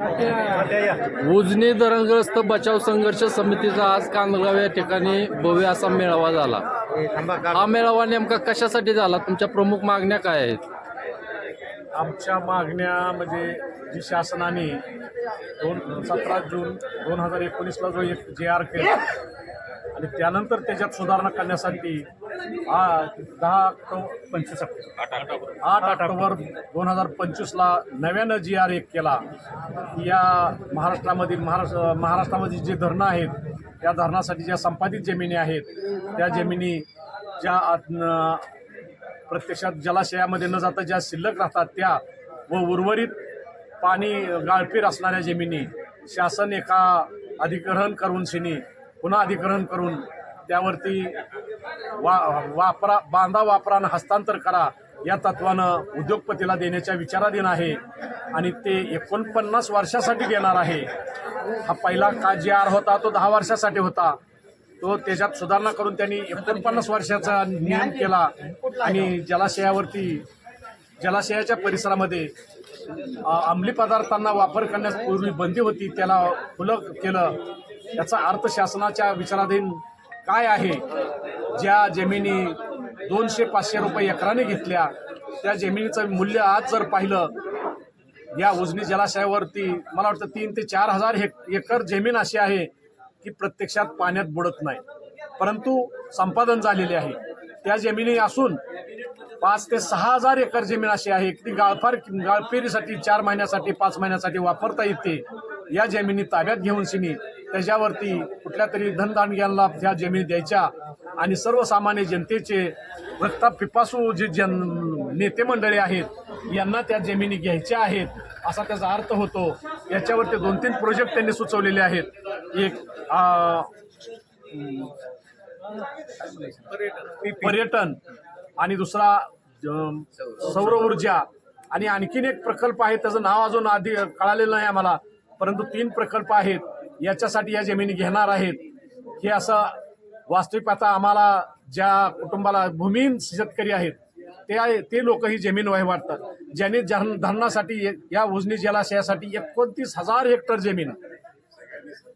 उजनी धरणग्रस्त बचाव संघर्ष समितीचा आज कांदगाव या ठिकाणी भव्य असा मेळावा झाला। हा मेळावा नेमका कशासाठी झाला? तुमच्या प्रमुख मागण्या काय आहेत? आमच्या मागण्या म्हणजे जी शासनाने 17 जून 2019ला जो एक JR केला आणि त्यानंतर त्याच्यात सुधारणा करण्यासाठी 8 ऑक्टोबर 2025ला नव्यानं JR एक केला। या महाराष्ट्रामधील जे धरणं आहेत त्या धरणासाठी ज्या संपादित जमिनी आहेत त्या जमिनी ज्या प्रत्यक्षात जलाशयामध्ये न जाता ज्या शिल्लक राहतात त्या व उर्वरित पाणी गाळपीर असणाऱ्या जमिनी शासन एका अधिग्रहण करून पुन्हा अधिग्रहण करून त्यावरती बांधा वापरानं हस्तांतर करा या तत्वानं उद्योगपतीला देण्याच्या विचाराधीन आहे आणि ते 49 वर्षासाठी देणार आहे। हा पहिला JR होता तो 10 वर्षासाठी होता, तो त्याच्यात सुधारणा करून त्यांनी 49 वर्षाचा नियम केला आणि जलाशयाच्या परिसरामध्ये अंमली पदार्थांना वापर करण्यास पूर्वी बंदी होती त्याला खुलं केलं। याचा अर्थ शासनाच्या विचाराधीन काय आहे? ज्या जमिनी 200-500 रुपये एकराने घेतल्या त्या जमिनीचं मूल्य आज जर पाहिलं या उजनी जलाशयावरती मला वाटतं 3 ते 4 हजार एकर जमीन अशी आहे की प्रत्यक्षात पाण्यात बुडत नाही, परंतु संपादन झालेले आहे। त्या जमिनी असून 5 ते 6 हजार एकर जमीन अशी आहे की ती गाळपेरीसाठी 4 महिन्यासाठी 5 महिन्यासाठी वापरता येते। या जमिनी ताब्यात घेऊन त्याच्यावरती कुठल्या तरी धनदांडग्यांना त्या जमिनी द्यायच्या आणि सर्वसामान्य जनतेचे रक्तपिपासू जे नेते मंडळी आहेत यांना त्या जमिनी घ्यायच्या आहेत असा त्याचा अर्थ होतो। याच्यावरती 2-3 प्रोजेक्ट त्यांनी सुचवलेले आहेत। एक पर्यटन आणि दुसरा सौर ऊर्जा आणि आणखीन एक प्रकल्प आहे त्याचं नाव अजून आधी कळालेलं नाही आम्हाला, परंतु 3 प्रकल्प आहेत याच्यासाठी या जमिनी घेणार आहेत। हे असं वास्तविक आता आम्हाला ज्या कुटुंबाला भूमिहीन शेतकरी आहेत ते लोक ही जमीन वाटतात ज्यांनी धरणासाठी या उजनी जलाशयासाठी 29,000 हेक्टर जमीन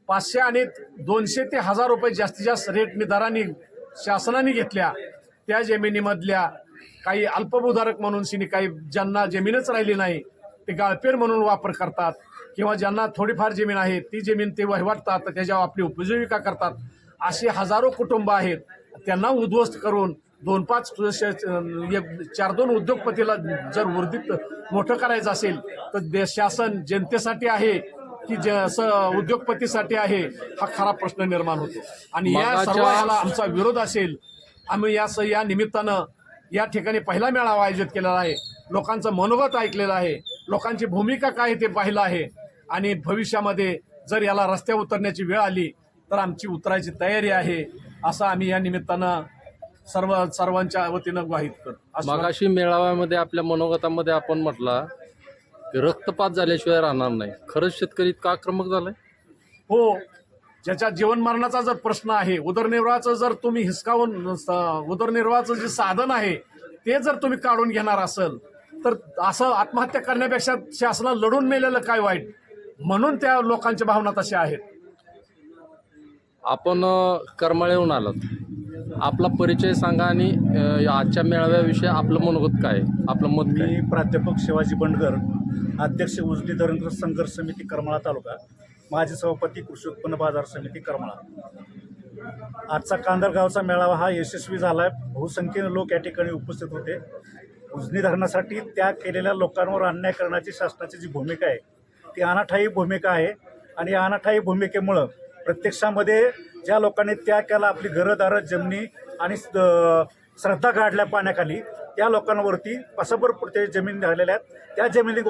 500 आणि 200 ते 1000 रुपये जास्तीत जास्त रेटने दराने शासनाने घेतल्या। त्या जमिनीमधल्या काही अल्पभूधारक म्हणून काही ज्यांना जमीनच राहिली नाही ते गाळपेर म्हणून वापर करतात किंवा ज्यांना थोडीफार जमीन आहे ती जमीन ते वहिवाटतात त्याच्यावर आपली उपजीविका करतात। अशी हजारो कुटुंब आहेत, त्यांना उद्ध्वस्त करून 4-2 उद्योगपतीला जर वर्धित मोठं करायचं असेल तर शासन जनतेसाठी आहे की उद्योगपतीसाठी आहे हा खरा प्रश्न निर्माण होतो आणि या सर्वाला आमचा विरोध असेल। आम्ही या निमित्तानं या ठिकाणी पहिला मेळावा आयोजित केलेला आहे, लोकांचं मनोगत ऐकलेलं आहे, लोकांची भूमिका काय ते पाहिलं आहे आणि भविष्यामध्ये जर याला रस्त्यावर उतरण्याची वेळ आली तर आमची उतरायची तयारी आहे असं आम्ही या निमित्तानं सर्वांच्या वतीनं ग्वाही करतो। मागाशी मेळाव्यामध्ये आपल्या मनोगतामध्ये आपण म्हटला की रक्तपात झाल्याशिवाय राहणार नाही, खरंच शेतकरी इतका आक्रमक झालाय? हो, ज्याच्या जीवनमरणाचा जर प्रश्न आहे, उदरनिर्वाहाचं जर तुम्ही हिसकावून उदरनिर्वाहाचं जे साधन आहे ते जर तुम्ही काढून घेणार असेल तर असं आत्महत्या करण्यापेक्षा शासनाला लढून मेलेलं काय वाईट, म्हणून त्या लोकांच्या भावना तशा आहेत। आपण करमाळ्याहून आलात, आपला परिचय सांगा आणि आजच्या मेळाव्याविषयी आपलं मनोगत काय, आपलं मत काय? मी प्राध्यापक शिवाजी बंडगर, अध्यक्ष उजनी धरणग्रस्त संघर्ष समिती करमाळा तालुका, माजी सभापती कृषी उत्पन्न बाजार समिती करमाळा। आजचा कांदळगावचा मेळावा हा यशस्वी झाला आहे। बहुसंख्येने लोक या ठिकाणी उपस्थित होते। उजनी धरणासाठी त्याग केलेल्या लोकांवर अन्याय करण्याची शासनाची जी भूमिका आहे ती अनाठायी भूमिका आहे आणि या अनाठायी भूमिकेमुळं प्रत्यक्षामध्ये ज्या लोकांनी त्याग केला, आपली घरदारं जमिनी आणि श्रद्धा गाडल्या पाण्याखाली, त्या लोकांवरती पसाभरपुरते जमीन झालेल्या आहेत त्या जमिनी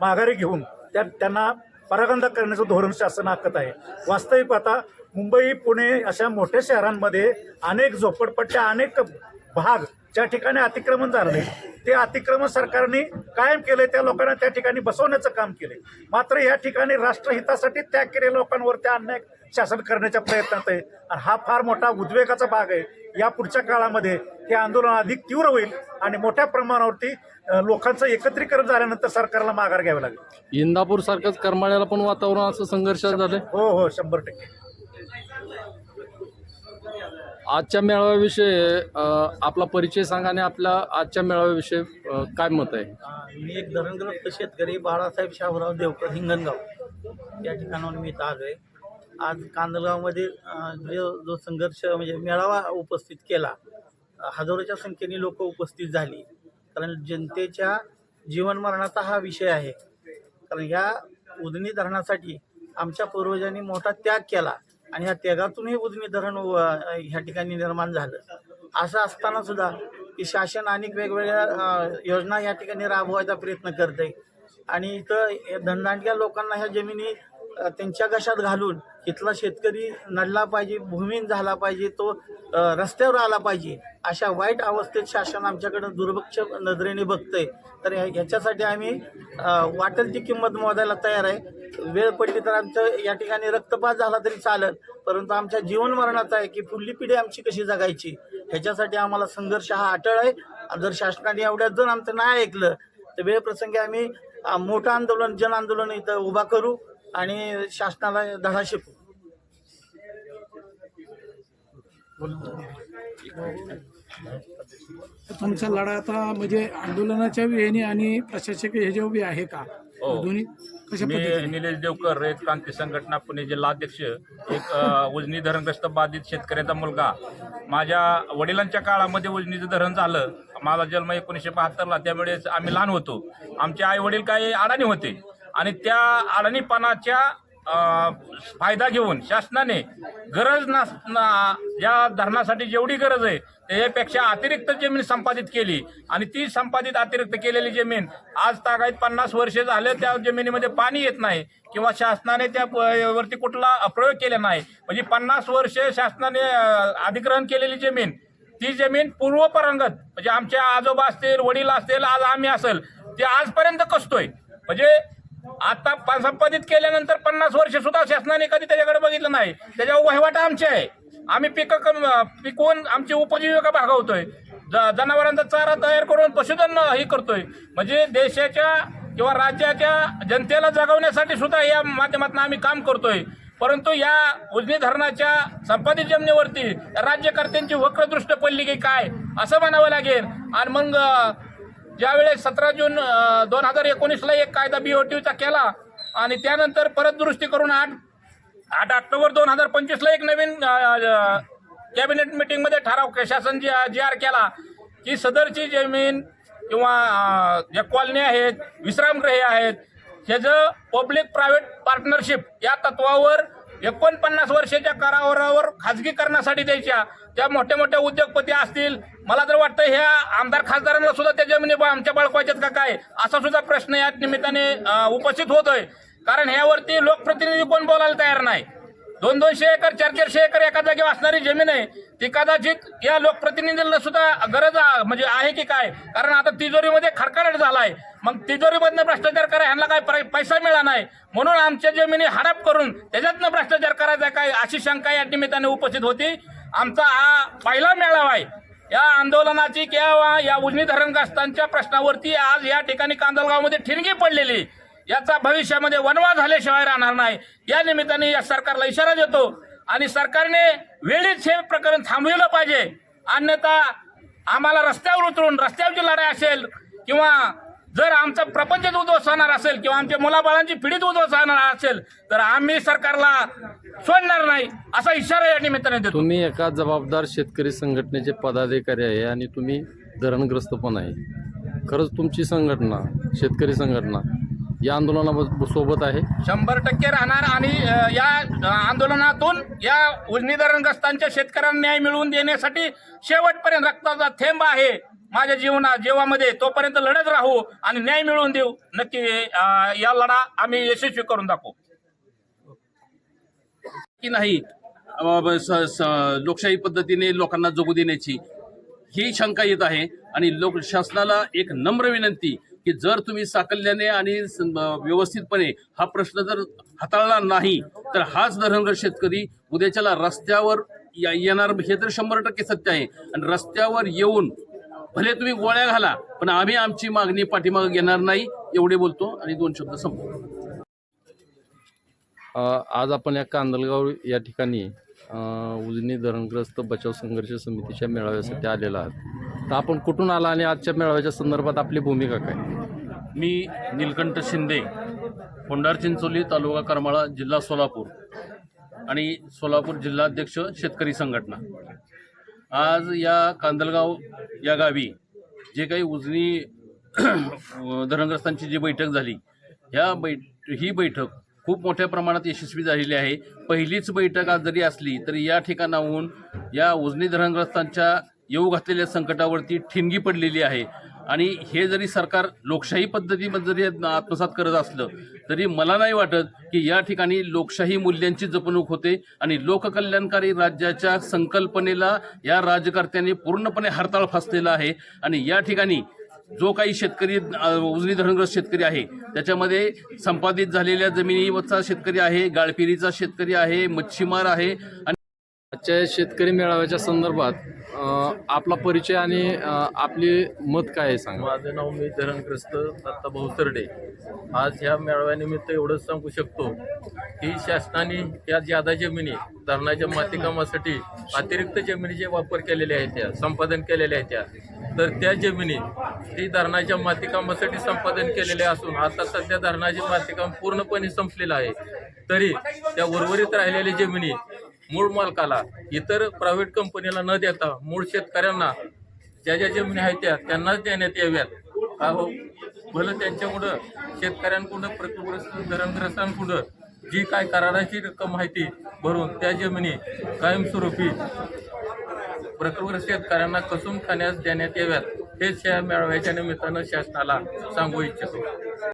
माघारी घेऊन त्यांना परागंदा करण्याचं धोरण शासन आखत आहे। वास्तविक आता मुंबई पुणे अशा मोठ्या शहरांमध्ये अनेक झोपडपट्ट्या अनेक भाग ज्या ठिकाणी अतिक्रमण झाले ते अतिक्रमण सरकारने कायम केले, त्या लोकांना त्या ठिकाणी बसवण्याचं काम केले। मात्र या ठिकाणी राष्ट्रहितासाठी त्याग केलेल्या लोकांवर त्या अन्याय शासन करण्याच्या प्रयत्नात आहे आणि हा फार मोठा उद्वेगाचा भाग आहे या पुढच्या काळामध्ये हे आंदोलन अधिक तीव्र होईल आणि मोठ्या प्रमाणावरती लोकांचं एकत्रीकरण झाल्यानंतर सरकारला माघार घ्यावी लागेल. इंदापूर सारखंच करमाळ्याला पण वातावरण असं संघर्ष झालंय. हो 100%. आजच्या मेळाव्याविषयी आपला परिचय सांगा आणि आपल्या आजच्या मेळाव्याविषयी काय मत आहे? मी एक धरणग्रस्त शेतकरी बाळासाहेब शाहूराव देवकर हिंगणगाव या ठिकाणाहून मी इथं आलो आहे. आज कांदलगावमध्ये जो संघर्ष म्हणजे मेळावा उपस्थित केला, हजारोच्या संख्येने लोक उपस्थित झाली. कारण जनतेच्या जीवनमरणाचा हा विषय आहे. कारण ह्या उजनी धरणासाठी आमच्या पूर्वजांनी मोठा त्याग केला आणि ह्या त्यागातून हे उजनी धरण ह्या ठिकाणी निर्माण झालं. असं असताना सुद्धा की शासन अनेक वेगवेगळ्या योजना या ठिकाणी राबवायचा प्रयत्न करते आणि इथं धनदांडक्या लोकांना ह्या जमिनी त्यांच्या घशात घालून इथला शेतकरी नडला पाहिजे, भूमिहीन झाला पाहिजे, तो रस्त्यावर आला पाहिजे, अशा वाईट अवस्थेत शासन आमच्याकडे दुर्लक्ष नजरेने बघतंय. तर ह्याच्यासाठी आम्ही वाटेल ती किंमत मोजायला तयार आहे. वेळ पडली तर आमचं या ठिकाणी रक्तपात झाला तरी चालेल, परंतु आमच्या जीवन मरणाचं आहे की पुढली पिढी आमची कशी जगायची, ह्याच्यासाठी आम्हाला संघर्ष हा अटळ आहे. जर शासनाने एवढ्यात जर आमचं नाही ऐकलं तर वेळप्रसंगी आम्ही मोठं आंदोलन, जन आंदोलन इथं उभा करू आणि शासनाला धडा शिकू. तुमचा लढा आता म्हणजे आंदोलनाच्या वेळेने आणि प्रशासकीय ह्याच्या उभी आहे का? दोन्ही कशा मी पद्धतीने? निलेश देवकर, रयत क्रांती संघटना पुणे जिल्हाध्यक्ष, एक उजनी धरणग्रस्त बाधित शेतकऱ्याचा मुलगा. माझ्या वडिलांच्या काळामध्ये उजनीचं धरण झालं. माझा जन्म 1972ला, त्यामुळे आम्ही लहान होतो. आमचे आई वडील काही अडाणी होते आणि त्या अडाणीपणाच्या फायदा घेऊन शासनाने गरज या धरणासाठी जेवढी गरज आहे त्यापेक्षा अतिरिक्त जमीन संपादित केली आणि ती संपादित अतिरिक्त केलेली जमीन आज तागायत 50 वर्षे झाले त्या जमिनीमध्ये पाणी येत नाही किंवा शासनाने त्या वरती कुठला प्रयोग केला नाही. म्हणजे 50 वर्षे शासनाने अधिग्रहण केलेली जमीन, ती जमीन पूर्वपरंगत म्हणजे आमचे आजोबा असतील, वडील असतील, आज आम्ही असेल, ते आजपर्यंत कसतोय. म्हणजे आता संपादित केल्यानंतर 50 वर्ष सुद्धा शासनाने कधी त्याच्याकडे बघितलं नाही. त्याच्यावर वहिवाट आमचे आहे. आम्ही पिकवून आमची उपजीविका भागवतोय. जनावरांचा चारा तयार करून पशुधन हे करतोय. म्हणजे देशाच्या किंवा राज्याच्या जनतेला जगवण्यासाठी सुद्धा या माध्यमातून आम्ही काम करतोय. परंतु या उजनी धरणाच्या संपादित जमिनीवरती राज्यकर्त्यांची वक्रदृष्ट पडली की काय असं म्हणावं लागेल. आणि मग ज्यावेळेस 17 जून 2019ला एक कायदा BOTचा केला आणि त्यानंतर परत दुरुस्ती करून 8 ऑक्टोबर 2025ला एक नवीन कॅबिनेट मिटिंगमध्ये ठराव शासन GR केला की सदरची जमीन किंवा ज्या कॉलनी आहेत, विश्रामगृहे आहेत, ह्याचं पब्लिक प्रायव्हेट पार्टनरशिप या तत्वावर 49 वर्षाच्या करारावर खाजगीकरणासाठी द्यायच्या. त्या मोठ्या मोठ्या उद्योगपती असतील, मला तर वाटतं ह्या आमदार खासदारांना सुद्धा त्या जमिनी आमच्या बाळकायच्यात का काय असा सुद्धा प्रश्न या निमित्ताने उपस्थित होतोय. कारण ह्यावरती लोकप्रतिनिधी कोण बोलायला तयार नाही. 200-200 एकर 400-400 एकर एका जागेवर असणारी जमीन आहे, ती कदाचित या लोकप्रतिनिधींना सुद्धा गरज म्हणजे आहे की काय. कारण आता तिजोरीमध्ये खडखडाट झालाय, मग तिजोरीमधनं भ्रष्टाचार करा, ह्यांना काय पैसा मिळाला नाही म्हणून आमच्या जमिनी हडप करून त्याच्यातनं भ्रष्टाचार करायचा काय अशी शंका या निमित्ताने उपस्थित होती. आमचा हा पहिला मेळावा आहे या आंदोलनाची किंवा या उजनी धरणग्रस्तांच्या प्रश्नावरती. आज या ठिकाणी कांदलगावमध्ये ठिणगी पडलेली, याचा भविष्यामध्ये वणवा झाल्याशिवाय राहणार नाही. या निमित्ताने या सरकारला इशारा देतो आणि सरकारने वेळीच हे प्रकरण थांबविलं पाहिजे. अन्यथा आम्हाला रस्त्यावर उतरून रस्त्यावरची लढाई असेल किंवा जर आमचा प्रपंच उद्ध्वस्त होणार असेल किंवा आमच्या मुलाबाळांची पिढीत उद्ध्वस्त होणार असेल तर आम्ही सरकारला सोडणार नाही असा इशारा या निमित्ताने देतो. तुम्ही एका जबाबदार शेतकरी संघटनेचे पदाधिकारी आहे आणि तुम्ही धरणग्रस्त पण आहे. खरंच तुमची संघटना, शेतकरी संघटना या आंदोलनासोबत आहे? 100% राहणार आणि या आंदोलनातून या उजनी धरणग्रस्तांच्या शेतकऱ्यांना न्याय मिळवून देण्यासाठी शेवटपर्यंत रक्ताचा थेंब आहे माझ्या जीवामध्ये, तोपर्यंत लढत राहू आणि न्याय मिळवून देऊ. नक्की या लढा आम्ही यशस्वी करून दाखवू. की नाही लोकशाही पद्धतीने लोकांना जगू देण्याची ही शंका येत आहे. आणि शासनाला एक नम्र विनंती की जर तुम्ही साकल्याने आणि व्यवस्थितपणे हा प्रश्न जर हाताळला नाही तर हाच धरणग्रस्त शेतकरी उद्याच्याला रस्त्यावर येणार हे तर 100% सत्य आहे. आणि रस्त्यावर येऊन भले तुम्ही गोळ्या घाला, पण आम्ही आमची मागणी पाठीमागे घेणार नाही, एवढे बोलतो आणि 2 शब्द संपतो. आज आपण या कांदलगाव या ठिकाणी उजनी धरणग्रस्त बचाव संघर्ष समितीच्या मेळाव्यासाठी आलेला आहात. तर आपण कुठून आला आणि आजच्या मेळाव्याच्या संदर्भात आपली भूमिका काय? मी नीलकंठ शिंदे, कोंडार चिंचोली, तालुका करमाळा, जिल्हा सोलापूर आणि सोलापूर जिल्हाध्यक्ष शेतकरी संघटना. आज या कांदलगाव या गावी जे काही उजनी धरणग्रस्तांची जी बैठक झाली, ही बैठक खूप मोठ्या प्रमाणात यशस्वी झालेली आहे. पहिलीच बैठक आज जरी असली तरी या ठिकाणाहून या उजनी धरणग्रस्तांच्या येऊ घातलेल्या संकटावरती ठिणगी पडलेली आहे. आणि हे जरी सरकार लोकशाही पद्धतीमध्ये जरी आत्मसात करत असलं तरी मला नाही वाटत की या ठिकाणी लोकशाही मूल्यांची जपणूक होते आणि लोककल्याणकारी राज्याच्या संकल्पनेला या राज्यकर्त्यांनी पूर्णपणे हरताळ फासलेला आहे. आणि या ठिकाणी जो काही शेतकरी उजनी धरणग्रस्त शेतकरी आहे त्याच्यामध्ये संपादित झालेल्या जमिनीवरचा शेतकरी आहे, गाळपिरीचा शेतकरी आहे, मच्छीमार आहे. आणि आजच्या शेतकरी मेळाव्याच्या संदर्भात आपला परिचय आणि आपली मत काय आहे सांगा. माझं नाव मी धरणग्रस्त दत्ताभाऊ सरडे. आज ह्या मेळाव्यानिमित्त एवढंच सांगू शकतो की शासनाने या जादा जमिनी धरणाच्या मातीकामासाठी अतिरिक्त जमिनीचे वापर केलेले आहेत, त्या संपादन केलेल्या आहेत, तर त्या जमिनी ती धरणाच्या मातीकामासाठी संपादन केलेले असून आता सध्या धरणाचे मातीकाम पूर्णपणे संपलेलं आहे. तरी त्या उर्वरित राहिलेल्या जमिनी मूळ मालकाला, इतर प्रायव्हेट कंपनीला न देता मूळ शेतकऱ्यांना ज्या ज्या जमिनी आहेत त्यांनाच देण्यात याव्यात. का हो, भलं त्यांच्यापुढं शेतकऱ्यांपुढं प्रकल्पग्रस्त धरणग्रस्तांपुढं जी काय कराराची रक्कम आहे ती भरून त्या जमिनी कायमस्वरूपी प्रकल्पग्रस्त शेतकऱ्यांना कसून खाण्यास देण्यात याव्यात, हेच या मेळाव्याच्या निमित्तानं शासनाला सांगू इच्छितो.